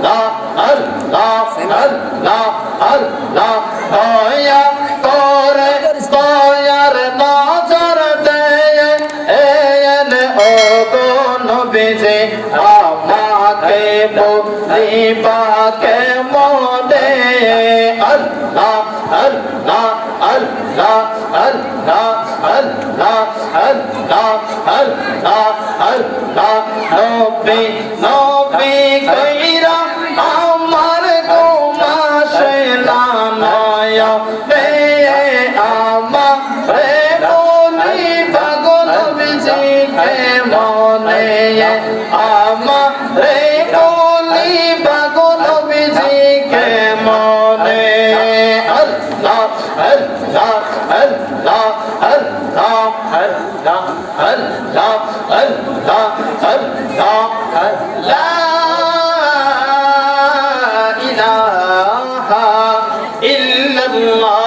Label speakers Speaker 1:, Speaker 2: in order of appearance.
Speaker 1: আল্লাহ আল্লাহ আল্লাহ আল্লাহ দয়া করে দয়ার নজর দেয় এন ও গো নবীজি আমাকে বলিবাকে মনে আল্লাহ আল্লাহ আল্লাহ আল্লাহ আল্লাহ আল্লাহ আল্লাহ আল্লাহ নবী নবী কইরা আমার ঘুমাসে না নয়া রে আমারে বলিবা গো নবীজি কে মনে আমারে বলিবা গো নবীজি কে মনে আল্লাহ আল্লাহ আল্লাহ আল্লাহ আল্লাহ আল্লাহ আল্লাহ আল্লাহ লা ইলাহা ইল্লাল্লাহ